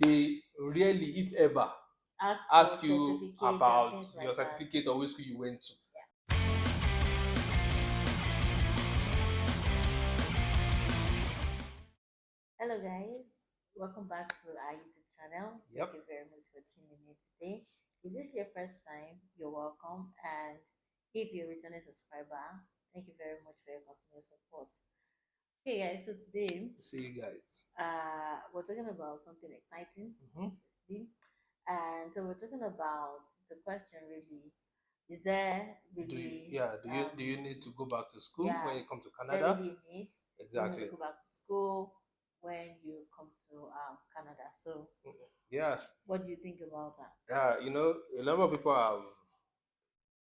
they rarely, if ever, ask you about your certificate or which school you went to. Hello guys, welcome back to our YouTube channel. Yep. Thank you very much for tuning in today. If this is your first time, you're welcome. And if you're a returning subscriber, thank you very much for your continued support. Okay guys, so today See you guys. we're talking about something exciting, Mhm. obviously. And so we're talking about the question really, is there really Do you need to go back to school yeah, when you come to is there Canada? really a need? Do you need Exactly. to go back to school when you come to Canada? So Yeah. what do you think about that? Yeah, a lot of people have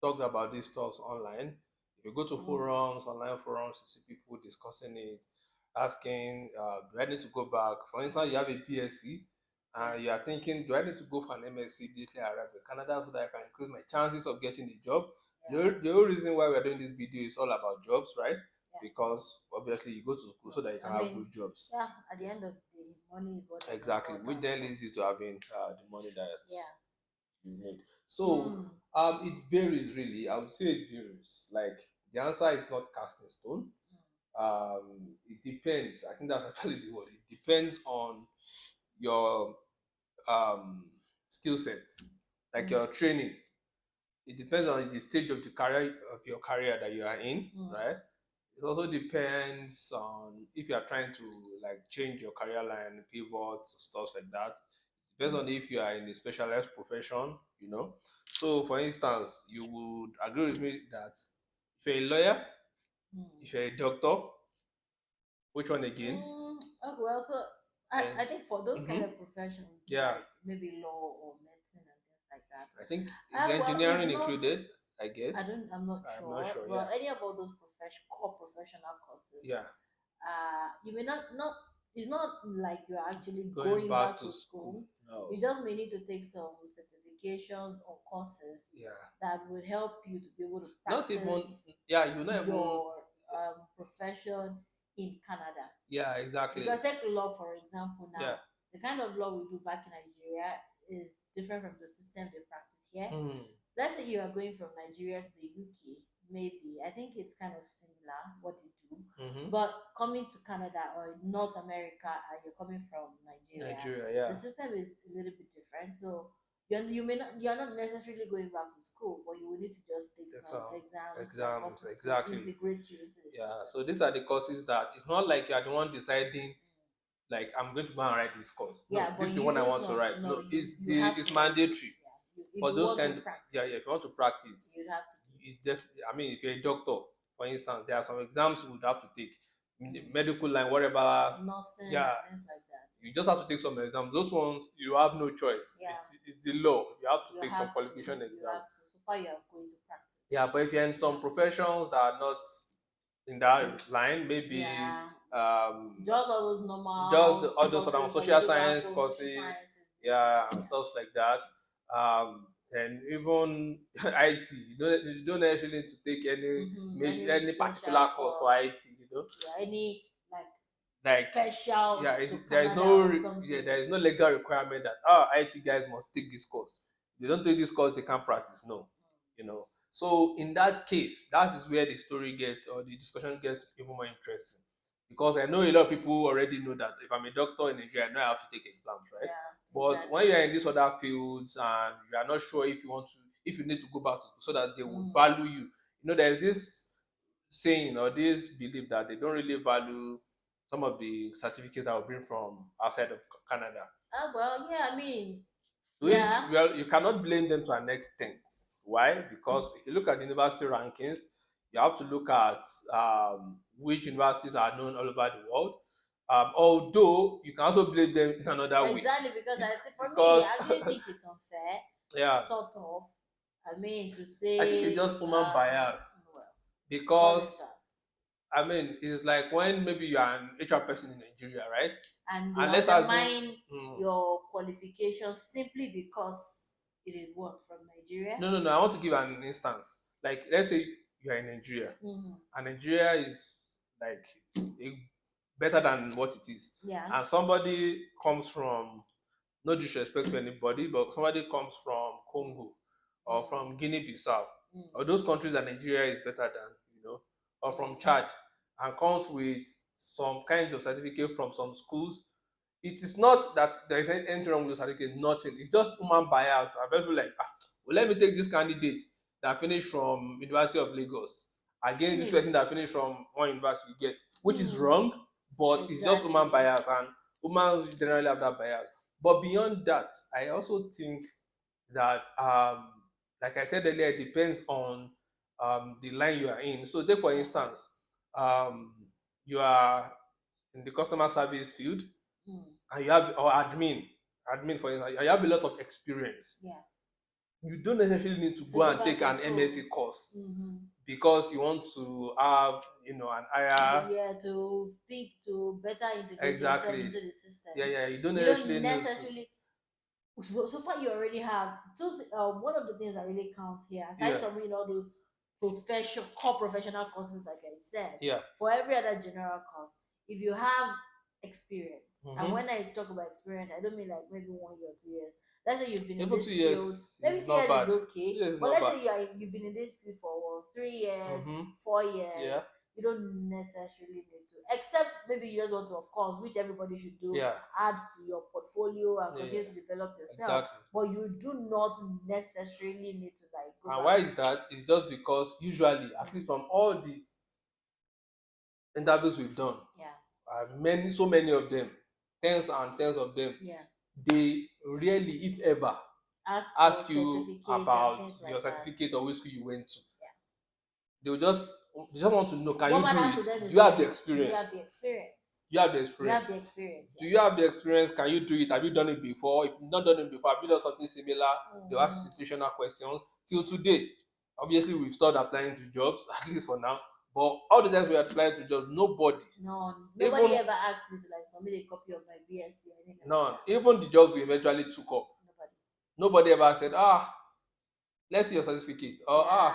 talked about these stuff online. If you go to forums, online forums, you see people discussing it, asking, do I need to go back? For instance, you have a BSc and you are thinking, do I need to go for an MSc immediately I arrive in Canada so that I can increase my chances of getting a job? The whole reason why we're doing this video is all about jobs, right? Because obviously you go to school so that you can have good jobs. Yeah, at the end of the day, money is what is Exactly, which important. then leads you to having the money that Yeah. you need. So it varies really. I would say it varies. Like the answer is not cast in stone. It depends. I think that's actually the word. It depends on your skill set, like your training. It depends on the stage of your career that you are in, right? It also depends on if you are trying to like change your career line, pivots, stuff like that. It depends on if you are in a specialized profession. So, for instance, you would agree with me that if you're a lawyer, if you're a doctor, which one again? Okay, well, so I think for those kind of professions, Yeah, like maybe law or medicine and things like that, I think is well, engineering it's not. included. I guess. I'm not I'm sure. not sure. But Yeah. any of all those core professional courses, Yeah. you may not. It's not like you're actually Going going back back to to school. school. No. You just may need to take some certifications or courses Yeah. that would help you to be able to Not even. practice Yeah. You not even. your profession in Canada. Yeah. Exactly. Because take law, for example, now, Yeah. the kind of law we do back in Nigeria is different from the system they practice here. Mm. Let's say you are going from Nigeria to the UK, maybe. I think it's kind of similar what they do. But coming to Canada or North America and you're coming from Nigeria, yeah. the system is a little bit different. So you're not necessarily going back to school, but you will need to just take some exams, exactly. to integrate you into the Yeah. system. So these are the courses that it's not like you are the one deciding. Like I'm going to go and write this course. No, Yeah, this but is the one I want to write. No, it's mandatory for those kind. Yeah, if you want to practice, you have to it's definitely. I mean, if you're a doctor, for instance, there are some exams you would have to take. In the medical line, whatever. nursing, Yeah, things like that. you just have to take some exams. Those ones you have no choice. Yeah. It's the law. You have to You take some have to. qualification You exam. have to. So far, you are going to practice. Yeah, but if you're in some professions that are not in that line, maybe just all those normal, all those sort of social science courses, yeah, and stuff like that. And even IT, you don't actually need to take any particular course for IT. Yeah, any like special. Yeah, to there is Canada no there is no legal requirement that IT guys must take this course. If they don't take this course, they can't practice. No. So in that case, that is where the story gets or the discussion gets even more interesting. Because I know a lot of people already know that if I'm a doctor in Nigeria, I know I have to take exams, right? Yeah, But exactly. when you're in these other fields and you are not sure if you need to go back to school so that they will value you. There's this saying or this belief that they don't really value some of the certificates that will bring from outside of Canada. Well, yeah, I mean, Which, well, you cannot blame them to an extent. Why? Because if you look at university rankings, you have to look at which universities are known all over the world. Although you can also blame them in another way. Exactly, because for Because me, I actually think it's unfair. yeah, Sort of. I mean, to say. I think it's just human bias. Well, Because I mean, it's like when maybe you are an HR person in Nigeria, right? And And they let's assume undermine your qualifications simply because it is what from Nigeria. No. I want to give an instance. Like, let's say you are in Nigeria, and Nigeria is like better than what it is. Yeah. And somebody comes from No disrespect to anybody, but somebody comes from Congo or from Guinea-Bissau, or those countries that Nigeria is better than, or from Chad, and comes with some kinds of certificate from some schools. It is not that there is anything wrong with the certificate, nothing. It's just human bias. And people like, well, let me take this candidate that finished from University of Lagos against this person that finished from one university, you get, which is wrong, but it's just human bias, and humans generally have that bias. But beyond that, I also think that, like I said earlier, it depends on the line you are in. So, take for instance, um, you are in the customer service field, and you have, or admin for instance, you have a lot of experience. You don't necessarily need to go and take an MSc course because you want to have, an higher. To think to better integrate Exactly. yourself into the system. You don't You don't necessarily need to. necessarily. So far, you already have one of the things that really counts here, aside from all those core professional courses, like I said. For every other general course, if you have experience, and when I talk about experience, I don't mean like maybe 1 year or 2 years. Let's say you've been in this 2 years field. Maybe 2 years is okay, but let's say you've been in this field for 3 years, 4 years. You don't necessarily need to, except maybe you just want to, of course, which everybody should do, add to your portfolio and continue to develop yourself. Exactly. But you do not necessarily need to go. And why is that? It's just because usually, at least from all the interviews we've done, so many of them, tens and tens of them, they really, if ever, ask you about your certificate or which school you went to. They just want to know, can you do it? Do you have the experience? You have the experience. Do you have the experience? Can you do it? Have you done it before? If you've not done it before, have you done something similar? They'll ask situational questions. Till today, obviously, we've started applying to jobs, at least for now. But all the times we are applying to jobs, nobody ever asked me to submit a copy of my BSc or anything. None. Even the jobs we eventually took up, nobody ever said, let's see your certificate, or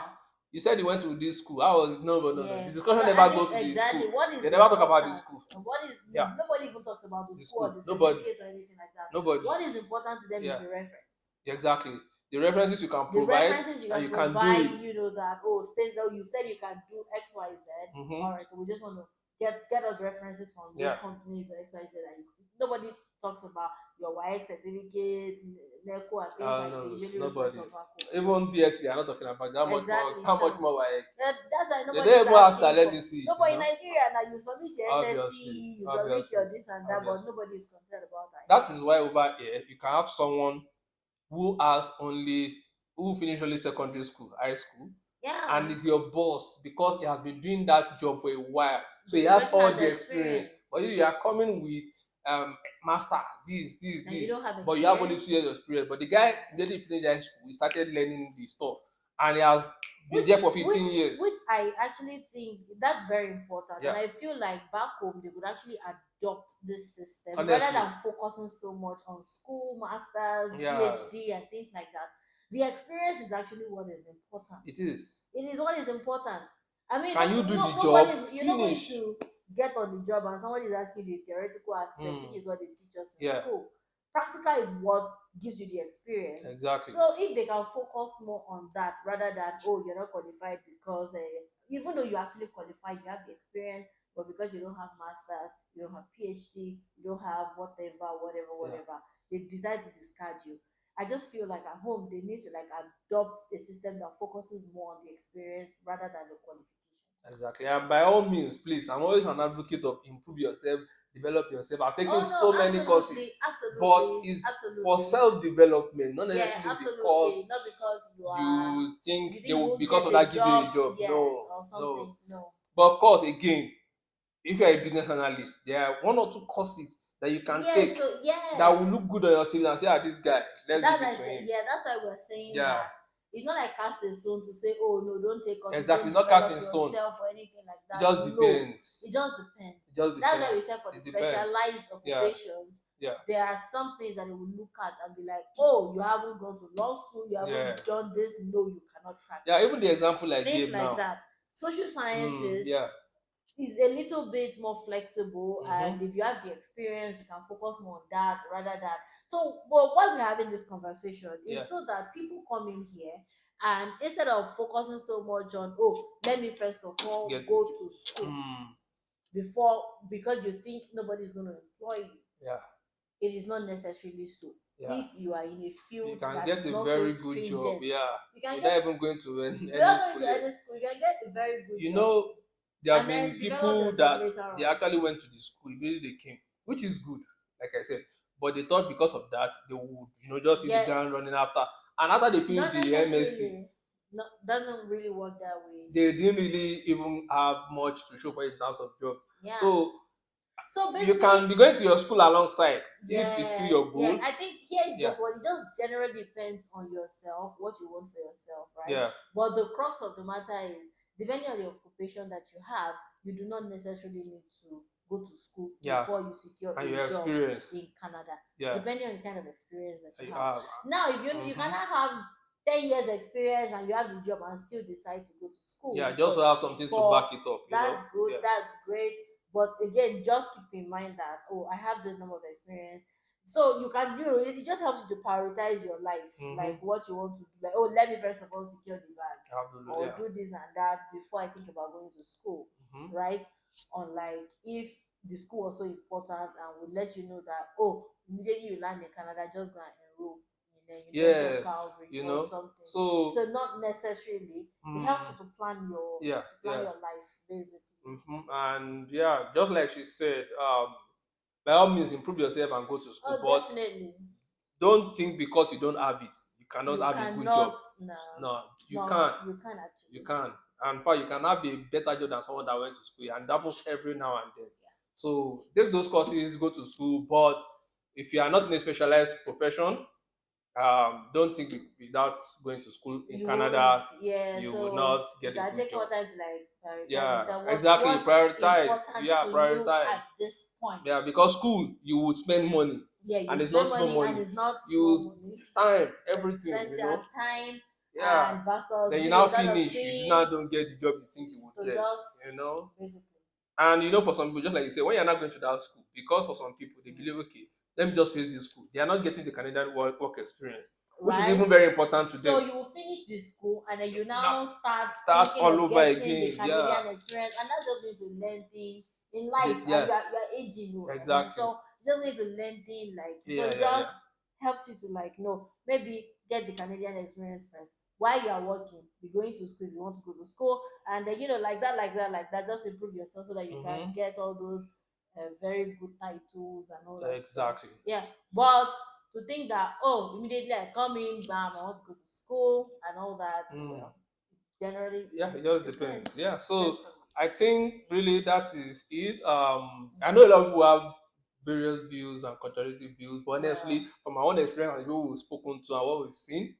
you said you went to this school. How was it? No. The discussion never goes to the school. They never talk about the school. Nobody even talks about the school or the certificates or anything like that. Nobody. What is important to them is the reference. Exactly. The references you can provide, and you can do it. That states that you said you can do X, Y, Z. All right, so we just want to get us references from these companies or X, Y, Z. And nobody talks about your YX certificates, NECO, and things like that. Nobody. Even BSc, they are not talking about that much more. How much more YX? That's why nobody. They don't even ask that. Let me see. Nobody in Nigeria now. You submit your SSC, you submit your this and that, but nobody is concerned about that. That is why over here you can have someone who finished only secondary school, high school, and is your boss because he has been doing that job for a while, so he has all the experience. But you are coming with masters, this, but you have only 2 years of experience. But the guy immediately finished high school, he started learning the stuff, and he has been there for 15 years. Which I actually think that's very important, and I feel like back home they would actually adopt this system rather than focusing so much on school, masters, PhD, and things like that. The experience is actually what is important. It is. It is what is important. I mean, can you do the job? You're not going to get on the job and somebody is asking the theoretical aspect, which is what they teach us in school. Practical is what gives you the experience. Exactly. So if they can focus more on that rather than, you're not qualified because even though you actually qualified, you have the experience, but because you don't have masters, you don't have PhD, you don't have whatever, they decide to discard you. I just feel like at home they need to adopt a system that focuses more on the experience rather than the qualification. Exactly. And by all means, please, I'm always an advocate of improve yourself, develop yourself. I've taken so many courses, but it's for self-development, not necessarily because not because you think they will, because of that give you a job. No. But of course, again, if you're a business analyst, there are 1 or 2 courses that you can take that will look good on your CV and say, this guy, let's give it to him. That's why we're saying that. It's not like cast in stone to say, no, don't take courses. Exactly, it's not cast in stone. Or anything like that. It just depends. It just depends. That's why we said for the specialized occupations, there are some things that they will look at and be like, you haven't gone to law school, you haven't done this, no, you cannot practice. Yeah, even the example I gave now. Things like that. Social sciences, is a little bit more flexible, Mm-hmm. and if you have the experience you can focus more on that rather than. So but why we're having this conversation Yeah. is so that people come in here, and instead of focusing so much on, oh, let me first of all Get go it. to school Mm. before, because you think nobody's going to employ you, Yeah. it is not necessarily so. Yeah. If you are in a You field can that get is a not so very good job. stringent, Yeah. you can get, Without even going to any without going school to yet. any school, you can get a very good You job know, there have and been then develop people yourself that later they on. actually went to the school, immediately they came, which is good, like I said. But they thought because of that, they would, just hit the Get, ground running after. And after they finished not the MSc, necessarily, no, doesn't really work that way. they didn't really even have much to show for it in terms of job. Yeah. So So you can basically, be going to your school alongside if it's still yes, your yeah. goal. I think here is Yeah, just what it just generally depends on yourself, what you want for yourself, right? yeah, But the crux of the matter is, depending on the occupation that you have, you do not necessarily need to go to school yeah. before you secure And a your job experience. in Canada. Yeah, Depending on the kind of experience that you you have. have. Now, if you Mhm. cannot have 10 years experience and you have the job and still decide to go to school Yeah, just to have something to for, back it up. that's good, Yeah. that's great. But again, just keep in mind that, oh, I have this number of experience. So you can, it just helps you to prioritize your life, Mm-hmm. like what you want to do. Like, oh, let me first of all secure the bag Absolutely. or Yeah. do this and that before I think about going to school, Mm-hmm. right? Unlike if the school was so important and would let you know that, oh, immediately you land in Canada, just go and enroll in the University of Yes. Calgary You or know. something. So. So not necessarily. It helps you to plan Yeah. Yeah. your life basically. Mm-hmm. And yeah, just like she said, by all means, improve yourself and go to school. Oh, But definitely. don't think because you don't have it, you cannot You have a good job. cannot, no, No, you no, can. you can actually. You can. And in fact, you can have a better job than someone that went to school, and that happens every now and then. Yeah. So take those courses, go to school. But if you are not in a specialized profession, don't think without going to school in You won't, Canada, yeah. you will So not you get a can good take more job. time to like prioritize Yeah, yourself. exactly. What's Prioritize. important Yeah, to you prioritize. at this point? Yeah, because school you would spend money, Yeah, you and it's not spend small money and money. it's not You small money. it's time, It's everything. expensive and time Yeah. and versus Then you now a lot of finish. You still now things. don't get the job you think you would So get. just You know. basically. And for some people, just like you say, when you're not going to that school, because for some people they believe, okay, let me just finish this school. They are not getting the Canadian work experience, which is even Right? very important to So them. you will finish the school and then you Now now start start thinking all of over getting the again. Yeah. Canadian experience, and that's just going to learn things in life, and Yeah. you're aging, Exactly. so you just need to learn things like, so Yeah. it Yeah. just Yeah. helps you to like know, maybe get the Canadian experience first while you are working. You're going to school, you want to go to school, and then like that, just improve yourself so that you can Mm-hmm. get all those very good titles and all that stuff. Exactly. Yeah, but to think that, oh, immediately I come in, bam, I want to go to school and all that, Mm. well, generally Yeah, it just depends. depends. Yeah. So Depends on I think really that is it. I know a lot of people have various views and contradictory views, but well, honestly, from our own experience and people we've spoken to and what we've seen,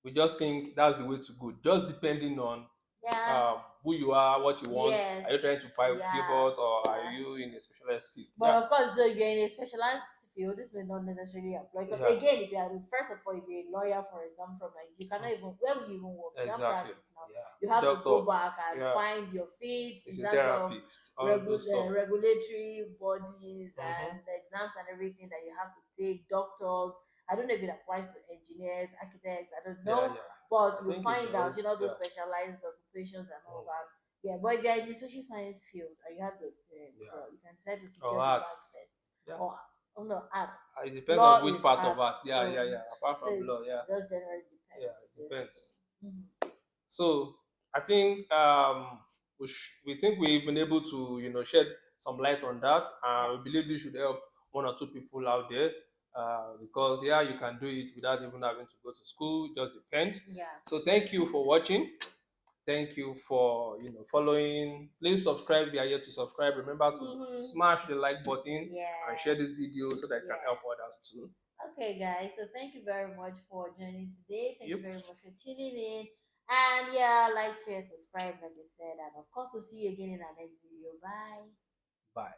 we just think that's the way to go. Just depending on yeah, who you are, what you want. yes, Are you trying to yeah, pivot or are yeah. you in a specialized field? But Yeah, of course, so if you're in a specialized field, this may not necessarily apply. Because yeah, again, if you are, first of all, if you're a lawyer, for example, from like, you cannot even, where will you even work? You can't exactly. practice now. Yeah, You have to doctor. go back and Yeah, find your feet in he's a terms of therapist. All those stuff. regulatory bodies Mm-hmm. and exams and everything that you have to take. Doctors. I don't know if it applies to engineers, architects. I don't Yeah, know, yeah. but I you think it find out, does. those Yeah. specialized occupations and all Mm. that. Yeah, but if you're in the social science field and you have the experience, Yeah. well, you can decide to Or secure the bag arts. first. Yeah. Or, oh no, art. It depends on Law which is part of art. art. Yeah, So, yeah, yeah. Apart so from it law, yeah, just generally yeah, depends. it depends. Mm-hmm. So I think we think we've been able to shed some light on that, and we believe this should help one or two people out there. Because yeah, you can do it without even having to go to school. It just depends. Yeah. So thank you for watching. Thank you for following. Please subscribe if you are here to subscribe. Remember to smash the like button Yeah. and share this video so that it can help Yes. others too. Okay, guys. So thank you very much for joining today. Thank you Yep. very much for tuning in. And yeah, like, share, subscribe, like I said. And of course, we'll see you again in our next video. Bye. Bye.